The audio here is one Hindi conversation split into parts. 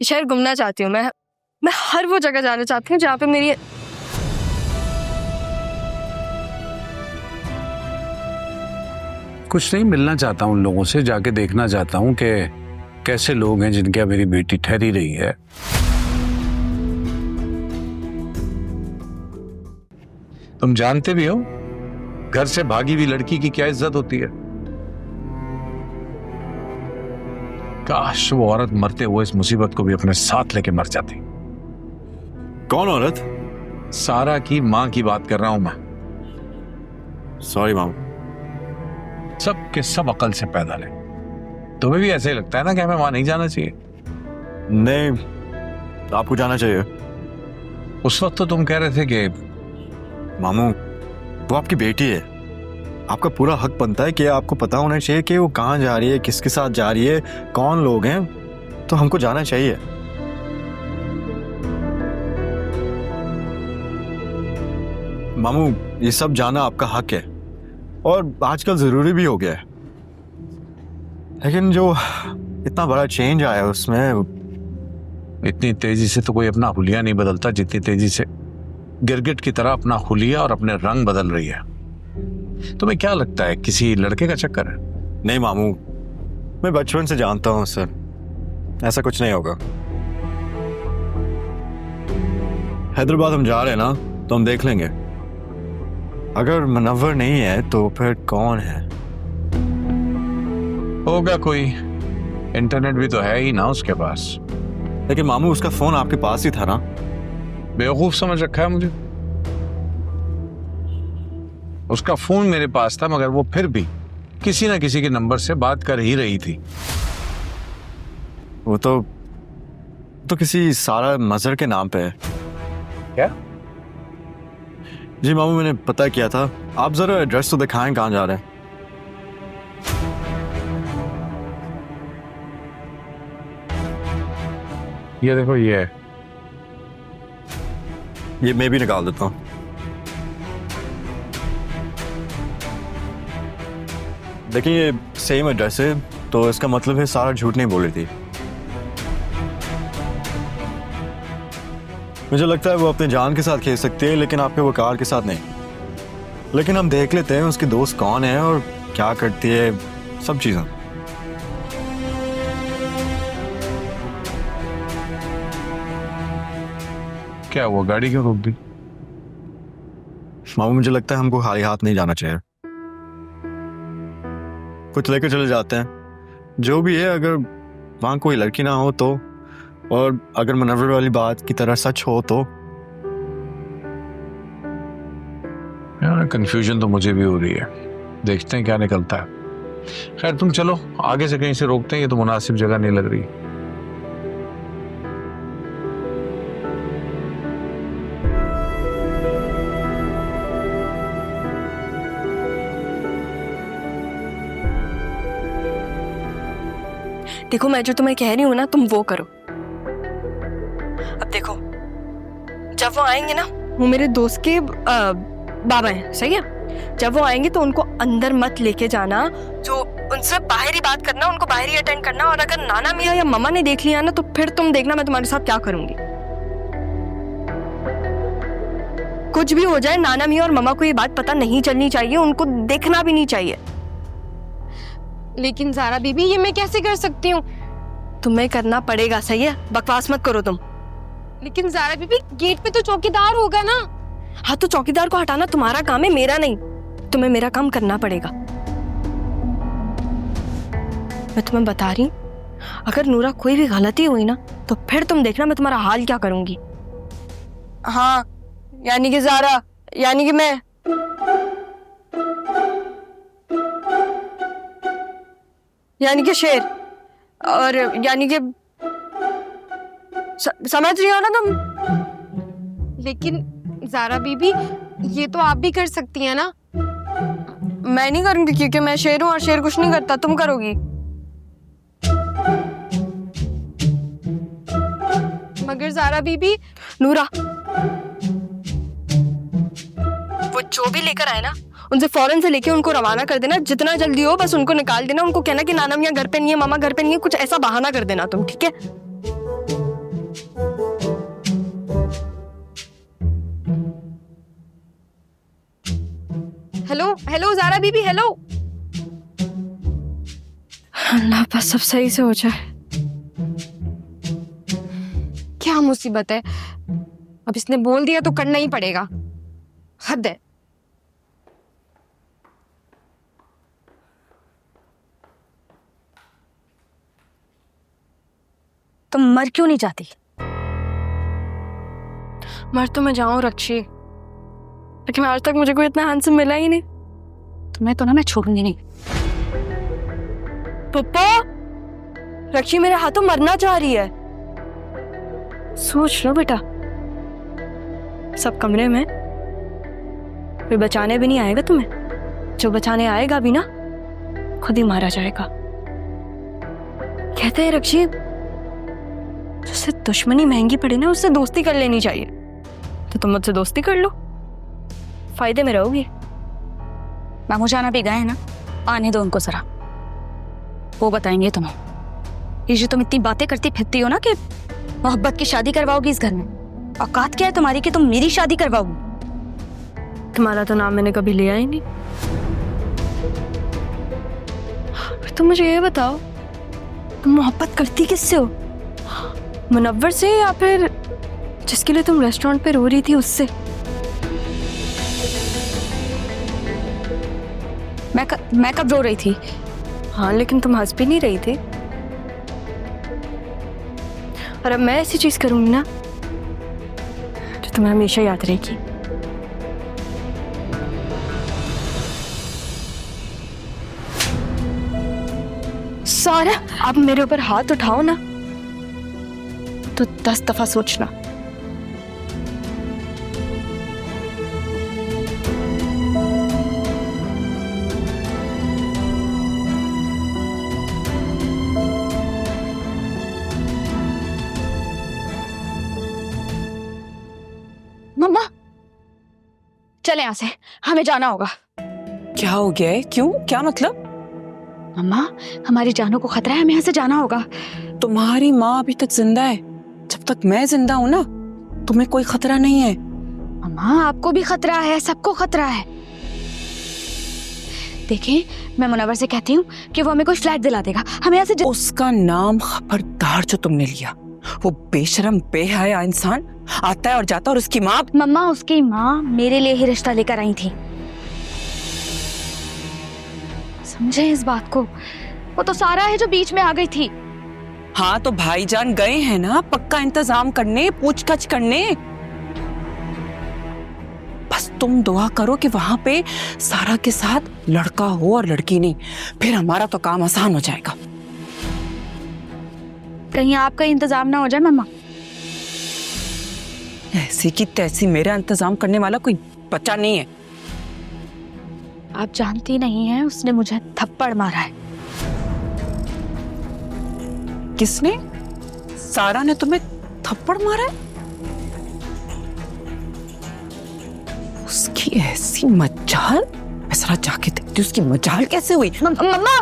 शहर घूमना चाहती हूँ मैं हर वो जगह जाना चाहती हूँ जहाँ पे मेरी कुछ नहीं, मिलना चाहता हूँ उन लोगों से, जाके देखना चाहता हूँ कि कैसे लोग हैं जिनके यहाँ मेरी बेटी ठहरी रही है। तुम जानते भी हो घर से भागी हुई लड़की की क्या इज्जत होती है। काश वो औरत मरते हुए इस मुसीबत को भी अपने साथ लेके मर जाती। कौन औरत? सारा की माँ की बात कर रहा हूं मैं। सॉरी मामू। सब के सब अकल से पैदा ले। तुम्हें भी ऐसे ही लगता है ना कि हमें वहां नहीं जाना चाहिए? नहीं, आपको जाना चाहिए। उस वक्त तो तुम कह रहे थे कि मामू, वो आपकी बेटी है, आपका पूरा हक बनता है कि आपको पता होना चाहिए कि वो कहाँ जा रही है, किसके साथ जा रही है, कौन लोग हैं, तो हमको जाना चाहिए। मामू, ये सब जाना आपका हक है और आजकल जरूरी भी हो गया है, लेकिन जो इतना बड़ा चेंज आया है उसमें, इतनी तेजी से तो कोई अपना हुलिया नहीं बदलता जितनी तेजी से गिरगिट की तरह अपना हुलिया और अपने रंग बदल रही है। तुम्हें क्या लगता है किसी लड़के का चक्कर है? नहीं मामू, मैं बचपन से जानता हूँ सर, ऐसा कुछ नहीं होगा। हैदराबाद हम जा रहे हैं ना, तो हम देख लेंगे। अगर मुनव्वर नहीं है तो फिर कौन है? होगा कोई, इंटरनेट भी तो है ही ना उसके पास। लेकिन मामू, उसका फोन आपके पास ही था ना। बेवकूफ समझ रखा है मुझे? उसका फोन मेरे पास था, मगर वो फिर भी किसी ना किसी के नंबर से बात कर ही रही थी। वो तो किसी सारा मजहर के नाम पे है। क्या? जी मामू, मैंने पता किया था। आप जरा एड्रेस तो दिखाएं, कहाँ जा रहे हैं। ये देखो, ये है। ये मैं भी निकाल देता हूँ। देखिए, ये सेम एड्रेस है, तो इसका मतलब है सारा झूठ नहीं बोल रही थी। मुझे लगता है वो अपने जान के साथ खेल सकती है, लेकिन आपके वकार के साथ नहीं। लेकिन हम देख लेते हैं उसकी दोस्त कौन है और क्या करती है, सब चीजें। क्या हुआ, गाड़ी क्यों रोक दी? मामू, मुझे लगता है हमको खाली हाथ नहीं जाना चाहिए, कुछ लेकर चले जाते हैं। जो भी है, अगर वहां कोई लड़की ना हो तो, और अगर मुनव्वर वाली बात की तरह सच हो तो। यार, कंफ्यूजन तो मुझे भी हो रही है, देखते हैं क्या निकलता है। खैर तुम चलो, आगे से कहीं से रोकते हैं, ये तो मुनासिब जगह नहीं लग रही। देखो, मैं जो तुम्हें कह रही हूँ ना, तुम वो करो। अब देखो, जब वो आएंगे ना, वो मेरे दोस्त के बाबा हैं, सही है? जब वो आएंगे तो उनको अंदर मत लेके जाना, जो उनसे बाहर ही बात करना, उनको बाहर ही अटेंड करना। और अगर नाना मियाँ या मम्मा ने देख लिया ना, तो फिर तुम देखना मैं तुम्हारे साथ क्या करूंगी। कुछ भी हो जाए, नाना मियाँ और मम्मा को ये बात पता नहीं चलनी चाहिए, उनको देखना भी नहीं चाहिए। लेकिन ज़ारा बीबी, ये मैं कैसे कर सकती हूँ? तुम्हें करना पड़ेगा, सही है? बकवास मत करो तुम। लेकिन ज़ारा बीबी, गेट पे तो चौकीदार होगा ना। हाँ, तो चौकीदार को हटाना तुम्हारा काम है, मेरा नहीं। तुम्हें मेरा काम करना पड़ेगा। मैं तुम्हें बता रही हूँ, अगर नूरा कोई भी गलती हुई ना, तो फिर तुम देखना मैं तुम्हारा हाल क्या करूंगी। हाँ, यानी कि ज़ारा, यानी कि मैं। यानी कि शेर, और यानी कि समझ रही हो ना तुम? लेकिन ज़ारा बीबी, ये तो आप भी कर सकती हैं ना। मैं नहीं करूंगी, क्योंकि मैं शेर हूं और शेर कुछ नहीं करता। तुम करोगी। मगर ज़ारा बीबी। नूरा, वो जो भी लेकर आए ना, उनसे फौरन से लेके उनको रवाना कर देना। जितना जल्दी हो बस उनको निकाल देना। उनको कहना कि नाना मियाँ घर पे नहीं है, मामा घर पे नहीं है, कुछ ऐसा बहाना कर देना तुम, ठीक है? हेलो ज़ारा बीबी, हेलो। अल्लाह बस सब सही से हो जाए। क्या मुसीबत है, अब इसने बोल दिया तो करना ही पड़ेगा। हद है। तुम मर क्यों नहीं जाती? मर तो मैं जाऊं रक्षी, लेकिन आज तक मुझे कोई इतना हैंडसम मिला ही नहीं। तुम्हें तो ना मैं छोड़ूंगी नहीं। पप्पा, रक्षी मेरे हाथों मरना चाह रही है। सोच लो बेटा, सब कमरे में, कोई बचाने भी नहीं आएगा तुम्हें। जो बचाने आएगा भी ना, खुद ही मारा जाएगा। कहते हैं रक्षी, जिससे दुश्मनी महंगी पड़े ना, उससे दोस्ती कर लेनी चाहिए। तो तुम मुझसे दोस्ती कर लो, फायदे में रहोगी। मामू जाना भी गए ना, आने दो उनको जरा, वो बताएंगे तुम्हें। ये जो तुम इतनी बातें करती फिरती हो ना कि मोहब्बत की शादी करवाओगी इस घर में, औकात क्या है तुम्हारी कि तुम मेरी शादी करवाओगी? तुम्हारा तो नाम मैंने कभी लिया ही नहीं। तुम मुझे ये बताओ, तुम मोहब्बत करती किससे हो? मुनव्वर से या फिर जिसके लिए तुम रेस्टोरेंट पे रो रही थी उससे? मैं कब रो रही थी? हाँ, लेकिन तुम हंस भी नहीं रही थी। और अब मैं ऐसी चीज करूंगी ना जो तुम्हें हमेशा याद रहेगी। सारा, अब मेरे ऊपर हाथ उठाओ ना तो 10 दफा सोचना। मम्मा चले यहाँ से, हमें जाना होगा। क्या हो गया है? क्यों? क्या मतलब? मम्मा हमारी जानों को खतरा है, हमें यहाँ से जाना होगा। तुम्हारी माँ अभी तक जिंदा है, जब तक मैं जिंदा हूं ना तुम्हें कोई खतरा नहीं है। मम्मा आपको भी खतरा है, सबको खतरा है। देखिए मैं मुनव्वर से कहती हूँ कि वो हमें कोई फ्लैट दिला देगा, हमें यहाँ से उसका नाम खबरदार जो तुमने लिया। वो बेशरम बेहया इंसान आता है और जाता, और उसकी माँ। मम्मा उसकी माँ मेरे लिए ही रिश्ता लेकर आई थी, समझे इस बात को। वो तो सारा है जो बीच में आ गई थी। हाँ तो भाईजान गए हैं ना पक्का इंतजाम करने, पूछताछ करने। बस तुम दुआ करो कि वहां पे सारा के साथ लड़का हो और लड़की नहीं, फिर हमारा तो काम आसान हो जाएगा। कहीं आपका इंतजाम ना हो जाए मम्मा। ऐसी की तैसी मेरा इंतजाम करने वाला कोई बच्चा नहीं है। आप जानती नहीं हैं उसने मुझे थप्पड़ मारा है। किसने? सारा ने तुम्हें थप्पड़ मारा है? उसकी ऐसी मजाल, मैं जरा जाके देखती हूँ उसकी मजाल कैसे हुई। मम्मा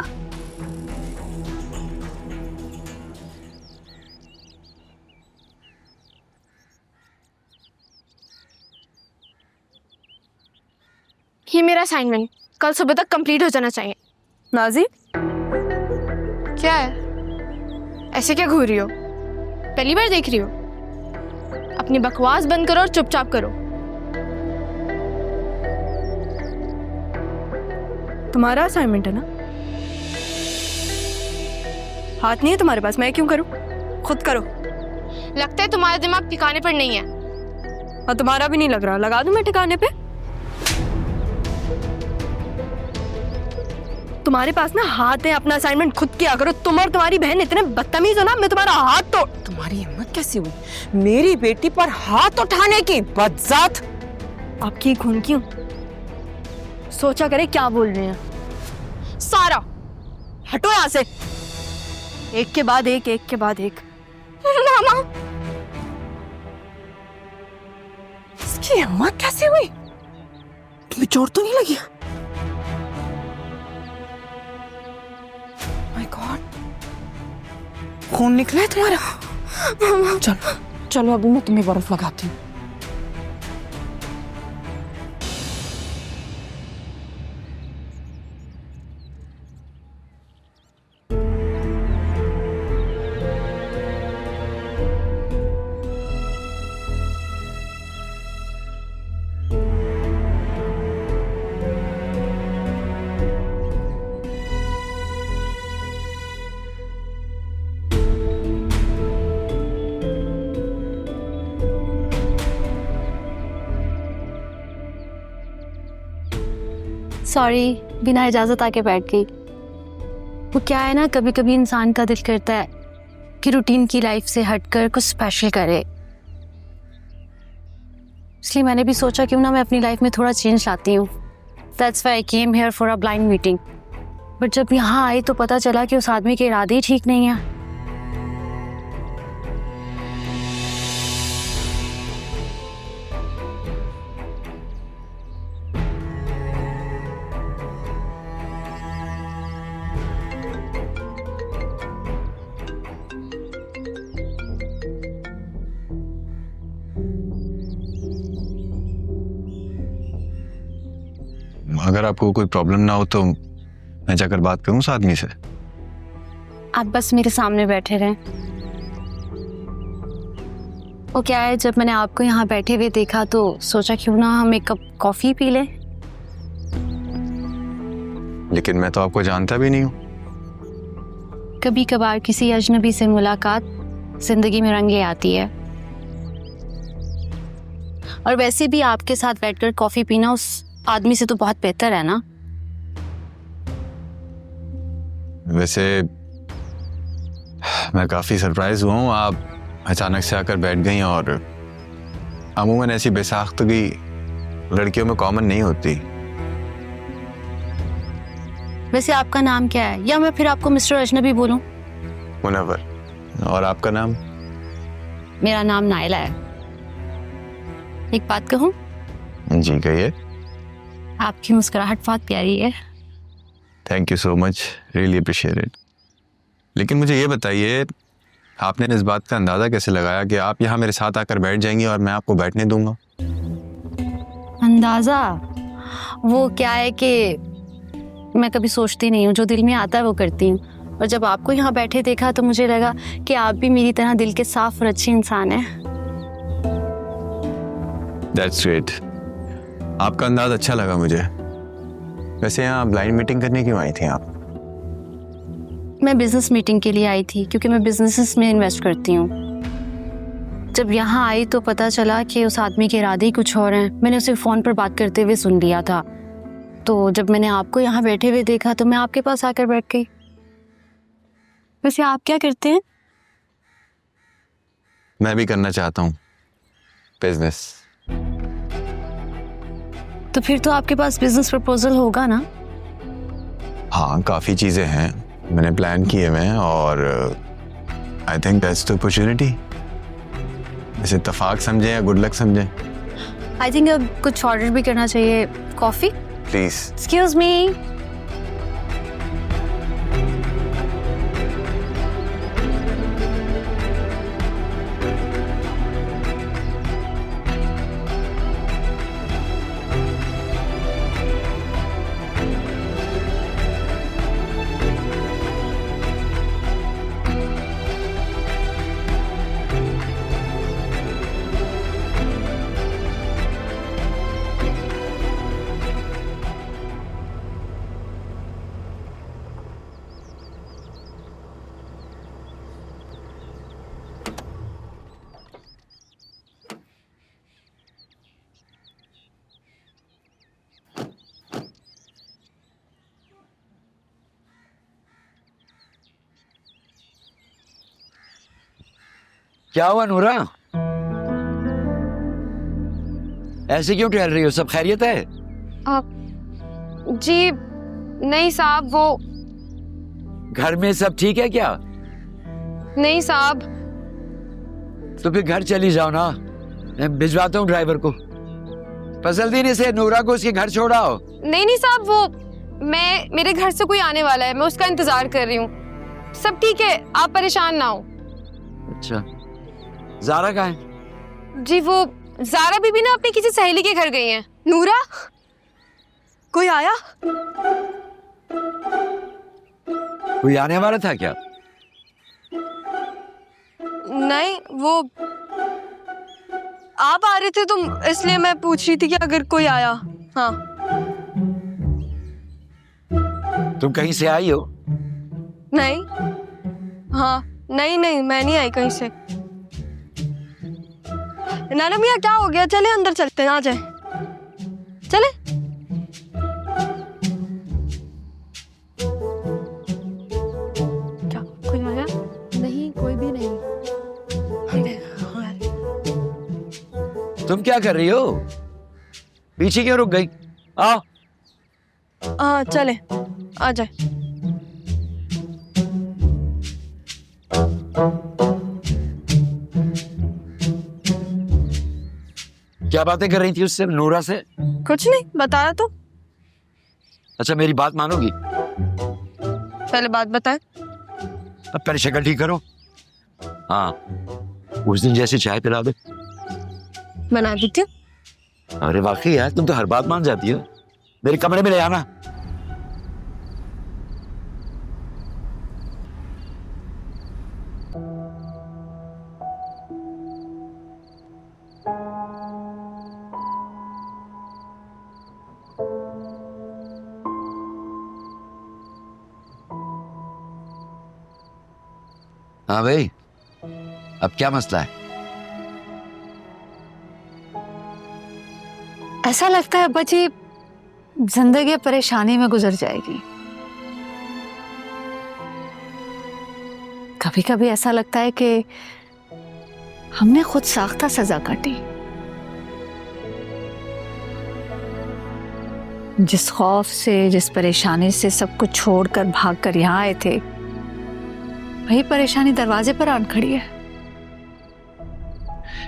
ये मेरा असाइनमेंट कल सुबह तक कंप्लीट हो जाना चाहिए। नाजी, क्या है, ऐसे क्या घूर रही हो? पहली बार देख रही हो? अपनी बकवास बंद करो और चुपचाप करो। तुम्हारा असाइनमेंट है ना? हाथ नहीं है तुम्हारे पास, मैं क्यों करूं? खुद करो। लगता है तुम्हारा दिमाग ठिकाने पर नहीं है। और तुम्हारा भी नहीं लग रहा, लगा दूं मैं ठिकाने पे? तुम्हारे पास ना हाथ है, अपना असाइनमेंट खुद किया करो। तुम और तुम्हारी बहन इतने बदतमीज हो ना, मैं तुम्हारा हाथ तोड़। तुम्हारी हिम्मत कैसे हुई मेरी बेटी पर हाथ उठाने की? बदजात! आपकी खून क्यों? सोचा करे क्या बोल रहे हैं। सारा हटो यहाँ से, एक के बाद एक, एक के बाद एक। मामा इसकी हिम्मत कैसे हुई? तुम्हें चोट तो नहीं लगी? माय गॉड, खून निकला है तुम्हारा। चलो चलो अभी मैं तुम्हें बर्फ लगाती हूँ। सॉरी, बिना इजाज़त आके बैठ गई। वो क्या है ना, कभी कभी इंसान का दिल करता है कि रूटीन की लाइफ से हटकर कुछ स्पेशल करे। इसलिए मैंने भी सोचा क्यों ना मैं अपनी लाइफ में थोड़ा चेंज लाती हूँ। That's why I came here for a blind meeting. But जब यहाँ आई तो पता चला कि उस आदमी के इरादे ही ठीक नहीं है। अगर आपको कोई प्रॉब्लम ना हो तो मैं जाकर बात करूं उस आदमी से। आप बस मेरे सामने बैठे रहें। वो क्या है, जब मैंने आपको यहाँ बैठे हुए देखा तो सोचा क्यों ना हम एक कप कॉफी पी लें। लेकिन मैं तो आपको जानता भी नहीं हूँ। कभी कभार किसी अजनबी से मुलाकात जिंदगी में रंग ले आती है। और वैसे भी आपके साथ बैठकर कॉफी पीना उस आदमी से तो बहुत बेहतर है ना। वैसे मैं काफी सरप्राइज हुआ हूँ, आप अचानक से आकर बैठ गई और अमूमन ऐसी बेसाख्तगी लड़कियों में कॉमन नहीं होती। वैसे आपका नाम क्या है, या मैं फिर आपको मिस्टर अजनबी बोलूं? मुनव्वर। और आपका नाम? मेरा नाम नायला है। एक बात कहूं? जी कहिए। आपकी मुस्कुराहट बहुत प्यारी है। Thank you so much, really appreciate it. लेकिन मुझे ये बताइए, आपने इस बात का अंदाज़ा कैसे लगाया कि आप यहाँ मेरे साथ आकर बैठ जाएंगी और मैं आपको बैठने दूंगा? अंदाज़ा? वो क्या है कि मैं कभी सोचती नहीं हूँ, जो दिल में आता है वो करती हूँ। और जब आपको यहाँ बैठे देखा तो मुझे लगा कि आप भी मेरी तरह दिल के साफ और अच्छे इंसान हैं। दैट्स ग्रेट, आपका अंदाज अच्छा लगा मुझे। वैसे यहाँ ब्लाइंड मीटिंग करने क्यों आई थी आप? मैं बिजनेस मीटिंग के लिए आई थी, क्योंकि मैं बिजनेसेस में इन्वेस्ट करती हूँ। जब यहाँ आई तो पता चला कि उस आदमी के इरादे ही कुछ और हैं। मैंने उसे फ़ोन पर बात करते हुए सुन लिया था। तो जब मैंने आपको यहाँ बैठे हुए देखा तो मैं आपके पास आकर बैठ गई। वैसे आप क्या करते हैं? मैं भी करना चाहता हूँ बिजनेस। तो फिर तो आपके पास बिजनेस प्रपोजल होगा ना? हाँ, काफ़ी चीज़ें हैं मैंने प्लान किए हुए हैं और I think that's the opportunity. इसे इत्तेफाक समझें या गुड लक समझें? आई थिंक अब कुछ ऑर्डर भी करना चाहिए। कॉफ़ी? प्लीज़। Excuse me. क्या हुआ नूरा? ऐसे क्यों टहल रही हो? सब खैरियत है? जी नहीं साहब, वो घर में सब ठीक है क्या? नहीं साहब। तो फिर घर चली जाओ ना, मैं भिजवाता हूँ ड्राइवर को। फजलदीन से नूरा को उसके घर छोड़ाओ। नहीं साहब, वो मेरे घर से कोई आने वाला है, मैं उसका इंतजार कर रही हूँ। सब ठीक है, आप परेशान ना हो। अच्छा, ज़ारा कहाँ है? जी वो ज़ारा बीबी ना अपनी किसी सहेली के घर गई हैं। नूरा, कोई आया? कोई आने वाला था क्या? नहीं, वो आप आ रहे थे तो इसलिए मैं पूछ रही थी कि अगर कोई आया। हाँ। तुम कहीं से आई हो? नहीं, हाँ, नहीं मैं नहीं आई कहीं से। नाना मियाँ क्या हो गया? चले अंदर चलते हैं, आ जाए। चले। तुम क्या कर रही हो? पीछे क्यों रुक गई? आओ। हाँ चले, आ जाए। क्या बातें कर रही थी उससे, नूरा से? कुछ नहीं, बताया तो। अच्छा, मेरी बात मानोगी? पहले बात बताए। अब पहले शक्ल ठीक करो। हाँ, उस दिन जैसे चाय पिला दे। बना देती हूँ। अरे वाकई यार, तुम तो हर बात मान जाती हो। मेरे कमरे में ले आना। हाँ भाई, अब क्या मसला है? ऐसा लगता है अब्बा जी जिंदगी परेशानी में गुजर जाएगी। कभी कभी ऐसा लगता है कि हमने खुद साख्ता सजा काटी। जिस खौफ से, जिस परेशानी से सब कुछ छोड़कर भागकर यहाँ आए थे, वही परेशानी दरवाजे पर आन खड़ी है।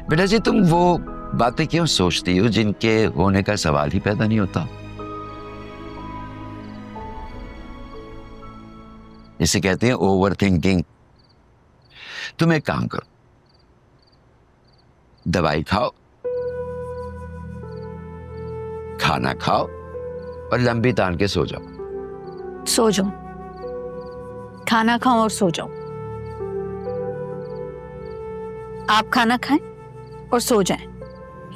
बेटा जी, तुम वो बातें क्यों सोचती हो जिनके होने का सवाल ही पैदा नहीं होता? इसे कहते हैं ओवर थिंकिंग। तुम एक काम करो, दवाई खाओ, खाना खाओ और लंबी तान के सो जाओ। सो जाओ, खाना खाओ और सो जाओ। आप खाना खाएं और सो जाएं।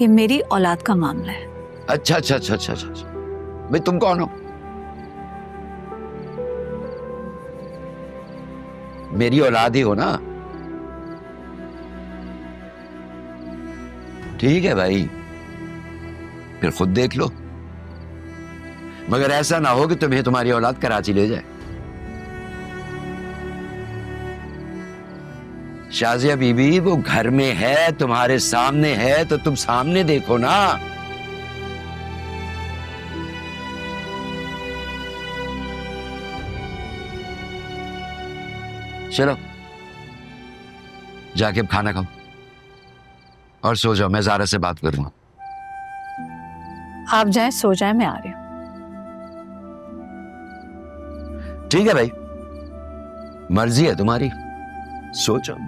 ये मेरी औलाद का मामला है। अच्छा अच्छा अच्छा अच्छा अच्छा, भाई तुम कौन हो? मेरी औलाद ही हो ना? ठीक है भाई, फिर खुद देख लो। मगर ऐसा ना हो कि तुम्हें तुम्हारी औलाद कराची ले जाए। शाजिया बीबी वो घर में है, तुम्हारे सामने है, तो तुम सामने देखो ना। चलो जाके अब खाना खाओ और सो जाओ। मैं ज़ारा से बात करूंगा। आप जाएं, सो जाएं, मैं आ रही हूं। ठीक है भाई, मर्जी है तुम्हारी, सो जाओ।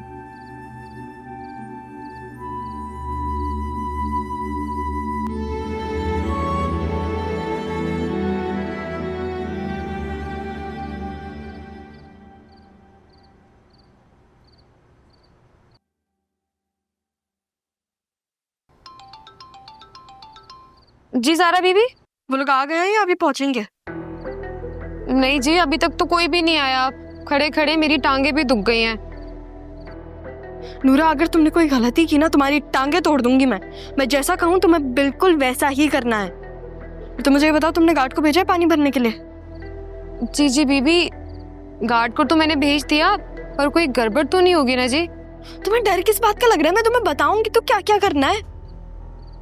जी ज़ारा बीबी। वो लोग आ गए हैं या अभी पहुंचेंगे? नहीं जी, अभी तक तो कोई भी नहीं आया। खड़े खड़े मेरी टांगे भी दुख गई हैं। नूरा, अगर तुमने कोई गलती की ना, तुम्हारी टांगे तोड़ दूंगी मैं जैसा कहूँ तुम्हें बिल्कुल वैसा ही करना है। तो मुझे ये बताओ, तुमने गार्ड को भेजा है पानी भरने के लिए? जी जी बीबी, गार्ड को तो मैंने भेज दिया, पर कोई गड़बड़ तो नहीं होगी ना जी? तुम्हें डर किस बात का लग रहा है? मैं तुम्हें बताऊंगी तो क्या क्या करना है।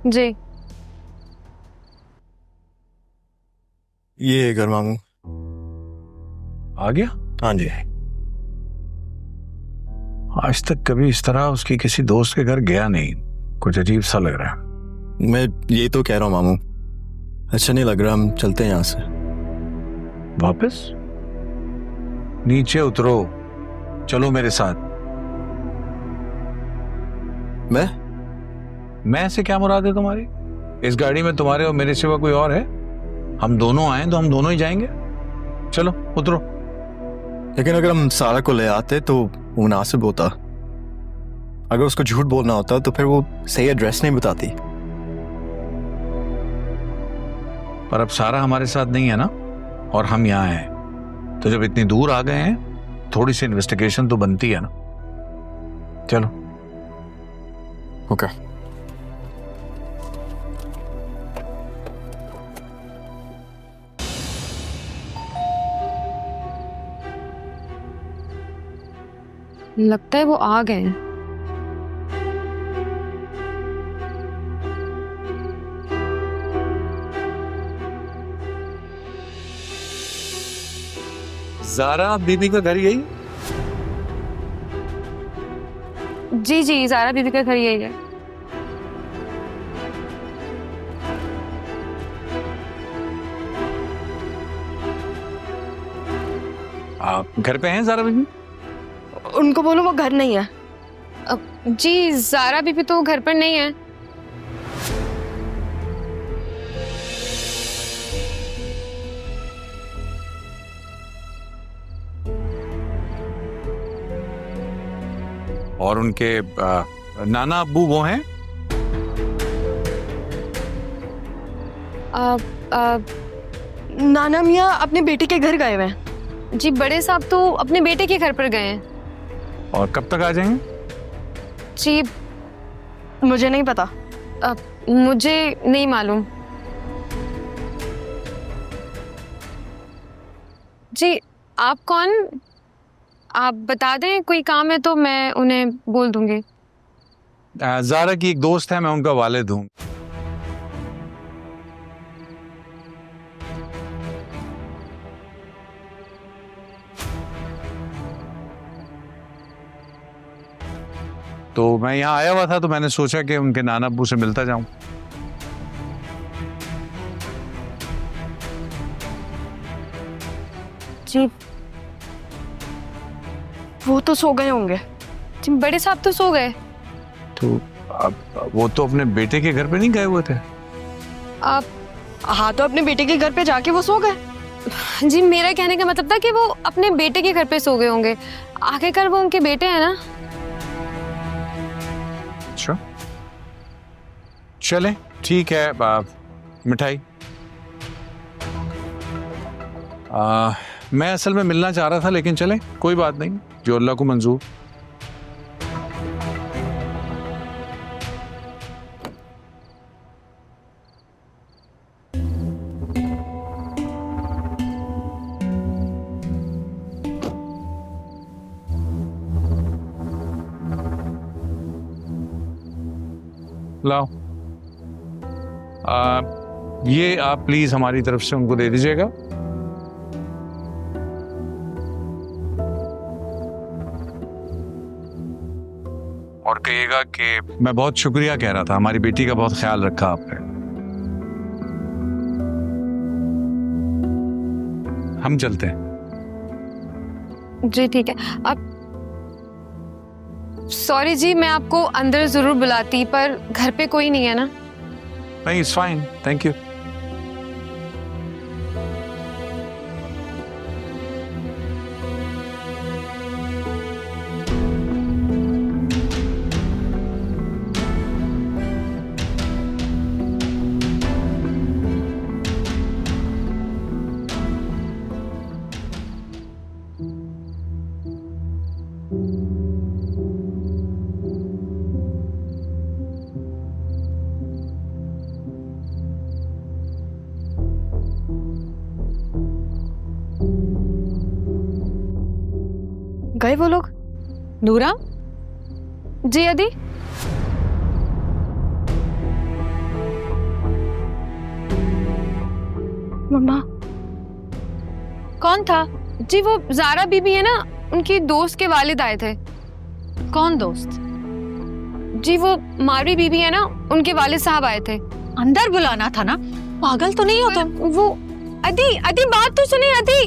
जी ये घर मामू। आ गया? हाँ जी। आज तक कभी इस तरह उसकी किसी दोस्त के घर गया नहीं, कुछ अजीब सा लग रहा है। मैं ये तो कह रहा हूँ मामू, अच्छा नहीं लग रहा, हम चलते हैं यहाँ से। वापस? नीचे उतरो, चलो मेरे साथ। मैं से क्या मुराद है तुम्हारी? इस गाड़ी में तुम्हारे और मेरे सिवा कोई और है? हम दोनों आए तो हम दोनों ही जाएंगे। चलो उतरो। लेकिन अगर हम सारा को ले आते तो मुनासिब होता। अगर उसको झूठ बोलना होता तो फिर वो सही एड्रेस नहीं बताती। पर अब सारा हमारे साथ नहीं है ना, और हम यहाँ हैं, तो जब इतनी दूर आ गए हैं थोड़ी सी इन्वेस्टिगेशन तो बनती है ना। चलो। ओके। लगता है वो आ गए हैं। जारा बीबी का घर यही? जी जी, ज़ारा बीबी का घर यही है। आप घर पे हैं जारा बीबी? उनको बोलो वो घर नहीं है। जी, ज़ारा बीबी तो घर पर नहीं है। और उनके नाना अब्बू वो हैं? नाना मियाँ अपने बेटे के घर गए हुए हैं। जी, बड़े साहब तो अपने बेटे के घर पर गए हैं। और कब तक आ जाएंगे? जी, मुझे नहीं पता। मुझे नहीं मालूम। जी, आप कौन? आप बता दें, कोई काम है तो मैं उन्हें बोल दूंगी। जारा की एक दोस्त है, मैं उनका वालिद हूँ। तो मैं यहाँ आया हुआ था तो मैंने सोचा कि उनके नाना अब्बू से मिलता जाऊं। जी, वो तो सो गए होंगे। जी, बड़े साहब तो सो गए। तो अब वो तो अपने बेटे के घर पे नहीं गए हुए थे? आप हाँ, तो अपने बेटे के घर पे जाके वो सो गए। जी, मेरा कहने का मतलब था कि वो अपने बेटे के घर पे सो गए होंगे। आखिरकार वो उनके बेटे हैं ना। अच्छा, चले ठीक है। मिठाई मैं असल में मिलना चाह रहा था, लेकिन चले कोई बात नहीं, जो अल्लाह को मंजूर। लाओ, ये आप प्लीज हमारी तरफ से उनको दे दीजिएगा। और कहिएगा कि मैं बहुत शुक्रिया कह रहा था, हमारी बेटी का बहुत ख्याल रखा आपने। हम चलते हैं। जी ठीक है। अब सॉरी जी, मैं आपको अंदर जरूर बुलाती, पर घर पे कोई नहीं है ना। नहीं, इट्स फाइन, थैंक यू। गए वो लोग? नूरा, जी अदी। मम्मा, कौन था? जी, वो ज़ारा बीबी है ना, उनकी दोस्त के वालिद आए थे। कौन दोस्त? जी, वो मारी बीबी है ना, उनके वालिद साहब आए थे। अंदर बुलाना था ना, पागल तो नहीं हो तुम? वो अदी अदी, बात तो सुनिए अदी।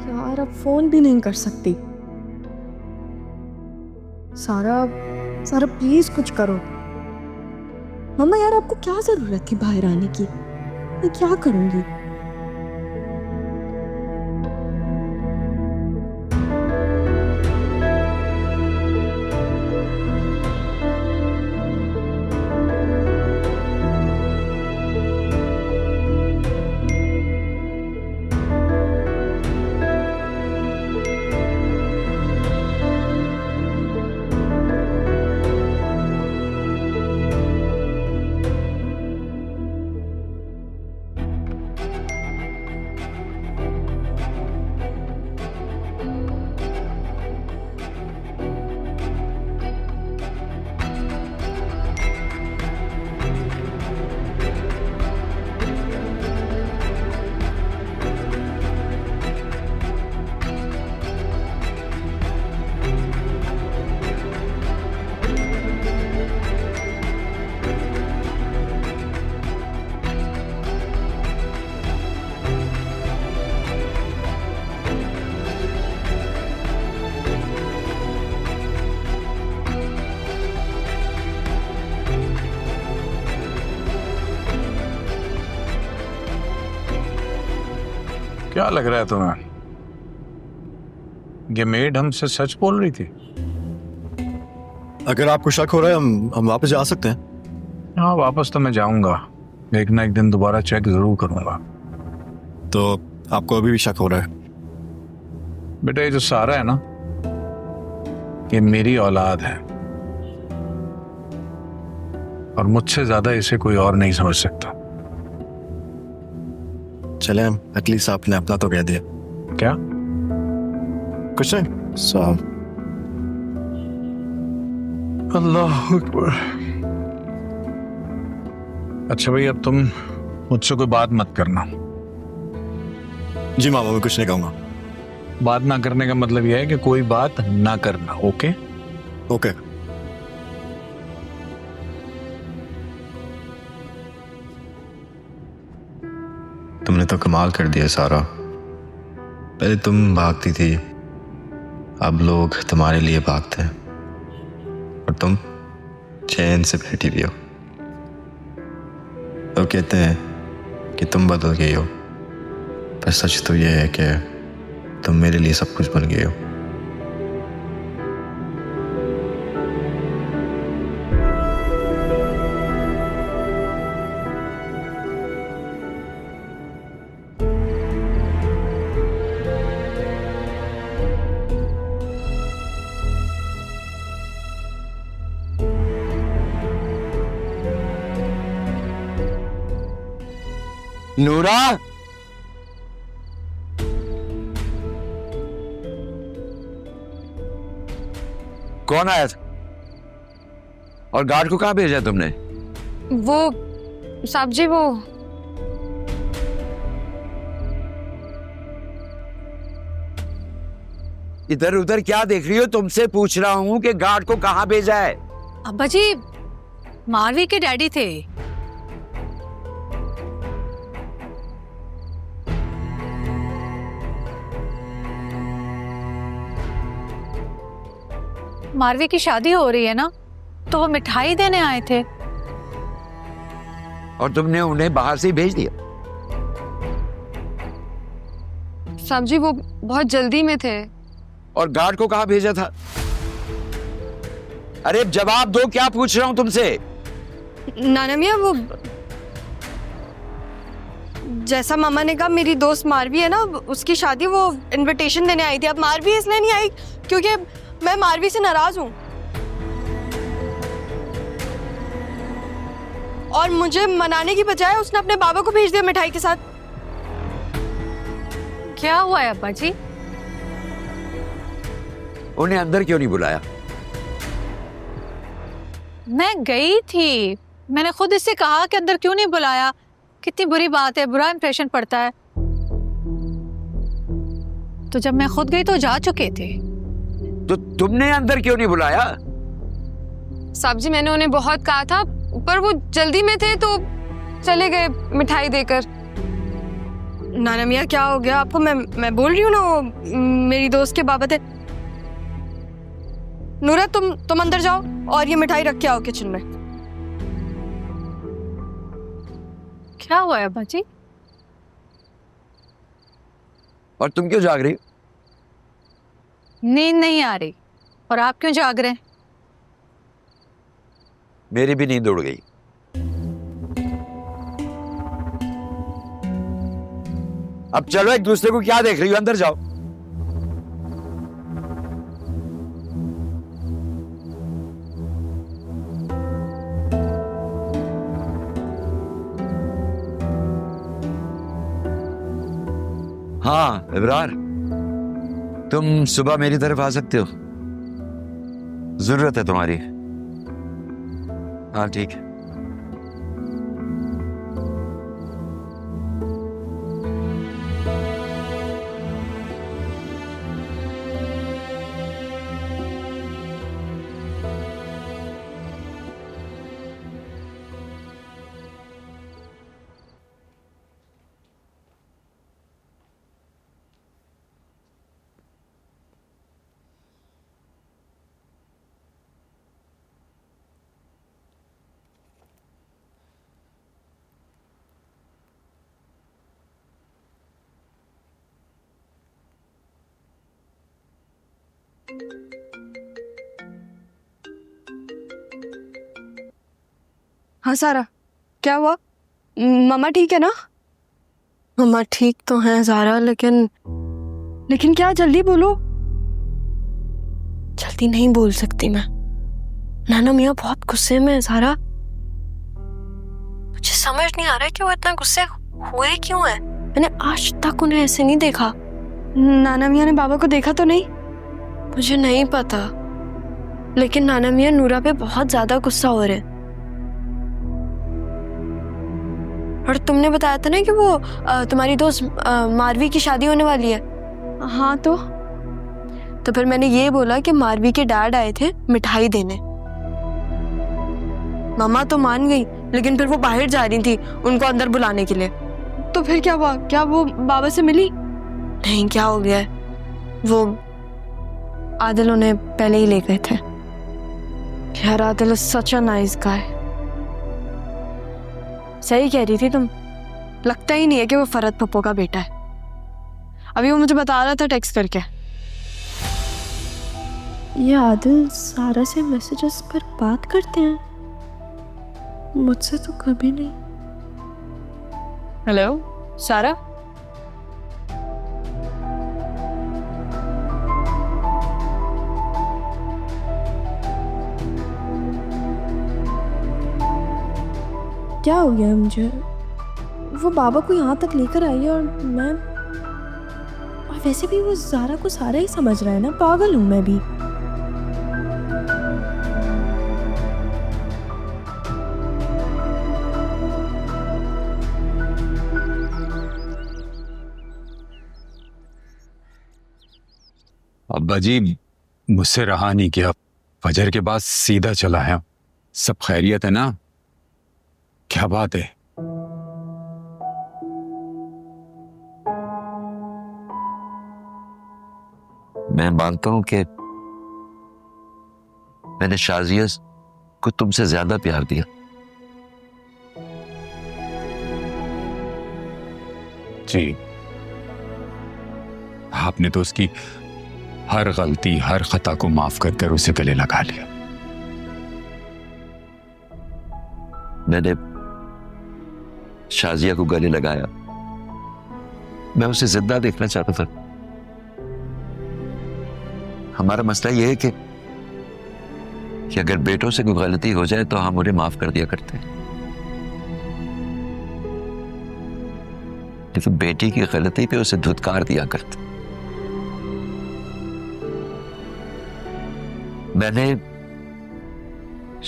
यार अब फोन भी नहीं कर सकती। सारा सारा प्लीज कुछ करो। मम्मा यार, आपको क्या जरूरत थी बाहर आने की? मैं क्या करूंगी? क्या लग रहा है तुम्हें? ये मेड हमसे सच बोल रही थी? अगर आपको शक हो रहा है हम वापस जा सकते हैं। हाँ, वापस तो मैं जाऊंगा, एक ना एक दिन दोबारा चेक जरूर करूंगा। तो आपको अभी भी शक हो रहा है? बेटा, ये जो सारा है ना, ये मेरी औलाद है और मुझसे ज्यादा इसे कोई और नहीं समझ सकता। चले, एटलीस्ट आपने अपना तो कह दिया। क्या? कुछ नहीं साहब। अल्लाह अकबर। अच्छा भाई, अब तुम मुझसे कोई बात मत करना। जी मामा, मैं कुछ नहीं कहूंगा। बात ना करने का मतलब यह है कि कोई बात ना करना। ओके? ओके। तुमने तो कमाल कर दिया सारा। पहले तुम भागती थी, अब लोग तुम्हारे लिए भागते हैं और तुम चैन से बैठी हुई हो। तो कहते हैं कि तुम बदल गई हो, पर सच तो यह है कि तुम मेरे लिए सब कुछ बन गए हो। नूरा, कौन आया था और गार्ड को कहाँ भेजा तुमने? वो साहब जी, वो इधर उधर क्या देख रही हो? तुमसे पूछ रहा हूँ कि गार्ड को कहाँ भेजा है। अब्बा जी, मारवी के डैडी थे। मारवी की शादी हो रही है ना, तो वो मिठाई देने आए थे। और तुमने उन्हें बाहर से ही भेज दिया? साहब जी, वो बहुत जल्दी में थे। और गार्ड को कहाँ भेजा था? अरे जवाब दो, क्या पूछ रहा हूं तुमसे। नाना मियाँ, वो जैसा मामा ने कहा, मेरी दोस्त मारवी है ना, उसकी शादी, वो इनविटेशन देने आई थी। अब मारवी इसलिए नहीं आई क्योंकि मैं मारवी से नाराज हूं और मुझे मनाने की बजाय उसने अपने बाबा को भेज दिया मिठाई के साथ। क्या हुआ है अब्बा जी? उन्हें अंदर क्यों नहीं बुलाया? मैं गई थी, मैंने खुद इससे कहा कि अंदर क्यों नहीं बुलाया। कितनी बुरी बात है, बुरा इंप्रेशन पड़ता है। तो जब मैं खुद गई तो जा चुके थे। तो तुमने अंदर क्यों नहीं बुलाया? साहब जी, मैंने उन्हें बहुत कहा था, पर वो जल्दी में थे तो चले गए मिठाई देकर। नाना मियाँ, क्या हो गया आपको? मैं बोल रही हूँ ना, वो मेरी दोस्त के बाबा थे। नूरा, तुम अंदर जाओ और ये मिठाई रख के आओ किचन में। क्या हुआ है अब्बा जी? और तुम क्यों जाग रही हो? नींद नहीं आ रही। और आप क्यों जाग रहे हैं? मेरी भी नींद उड़ गई। अब चलो, एक दूसरे को क्या देख रही हो? अंदर जाओ। हाँ इब्रार, तुम सुबह मेरी तरफ आ सकते हो, जरूरत है तुम्हारी। हाँ ठीक है। हाँ सारा, क्या हुआ? मम्मा ठीक है ना? मम्मा ठीक तो हैं ज़ारा, लेकिन क्या? जल्दी बोलो। जल्दी नहीं बोल सकती मैं। नाना मियाँ बहुत गुस्से में है ज़ारा। मुझे समझ नहीं आ रहा है कि वो इतना गुस्से हुए क्यों है। मैंने आज तक उन्हें ऐसे नहीं देखा। नाना मियाँ ने बाबा को देखा तो नहीं? मुझे नहीं पता, लेकिन नाना मियाँ नूरा पे बहुत ज्यादा गुस्सा हो रहे हैं। और तुमने बताया था ना कि वो तुम्हारी दोस्त मारवी की शादी होने वाली है। हाँ तो फिर मैंने ये बोला कि मारवी के डैड आए थे मिठाई देने। मम्मा तो मान गई, लेकिन फिर वो बाहर जा रही थी उनको अंदर बुलाने के लिए। तो फिर क्या हुआ? क्या वो बाबा से मिली? नहीं, क्या हो गया है, वो आदिल उन्हें पहले ही ले गए थे। यार Adil is such a nice guy. सही कह रही थी तुम, लगता ही नहीं है कि वो फरहत पप्पो का बेटा है। अभी वो मुझे बता रहा था टेक्स्ट करके। ये आदिल सारा से मैसेजेस पर बात करते हैं, मुझसे तो कभी नहीं। हेलो सारा, क्या हो गया मुझे? वो बाबा को यहाँ तक लेकर आई है और मैं, और वैसे भी वो ज़ारा को सारा ही समझ रहा है ना, पागल हूँ मैं भी। अब्बा जी, मुझसे रहा नहीं गया, फजर के बाद सीधा चला है। सब खैरियत है ना? क्या बात है? मैं मानता हूं कि मैंने शाजिया को तुमसे ज्यादा प्यार दिया। जी, आपने तो उसकी हर गलती, हर खता को माफ कर कर उसे गले लगा लिया। मैंने शाजिया को गले लगाया, मैं उसे जिंदा देखना चाहता था। हमारा मसला यह है कि अगर बेटों से कोई गलती हो जाए तो हम उन्हें माफ कर दिया करते हैं, लेकिन बेटी की गलती पे उसे धुतकार दिया करते। मैंने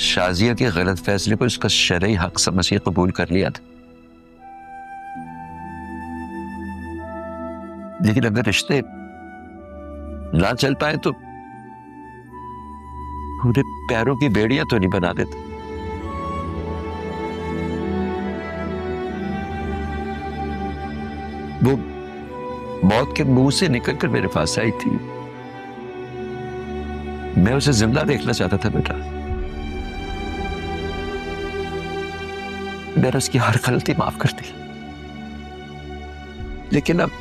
शाजिया के गलत फैसले को उसका शरई हक समझ के कबूल कर लिया था, लेकिन अगर रिश्ते ना चल पाए तो उन्हें पैरों की बेड़ियां तो नहीं बना देते। वो मौत के मुंह से निकलकर मेरे पास आई थी, मैं उसे जिंदा देखना चाहता था बेटा। मैंने उसकी हर गलती माफ कर दी, लेकिन अब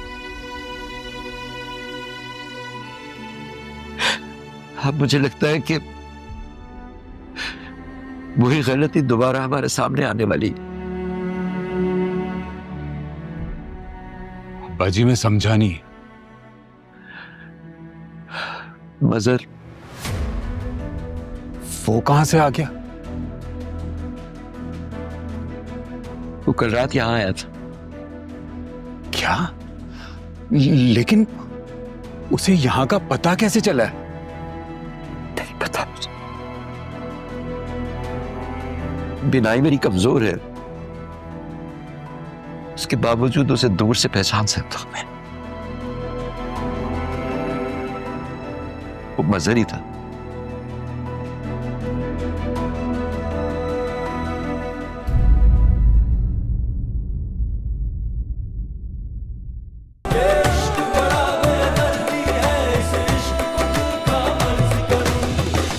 मुझे लगता है कि वही गलती दोबारा हमारे सामने आने वाली। अब्बा जी, मैं समझा नहीं। मजर वो कहां से आ गया? वो कल रात यहां आया था। क्या? लेकिन उसे यहां का पता कैसे चला है? नहीं पता मुझे। बिनाई मेरी कमजोर है, उसके बावजूद उसे दूर से पहचान सकता हूं मैं। वो मजर ही था।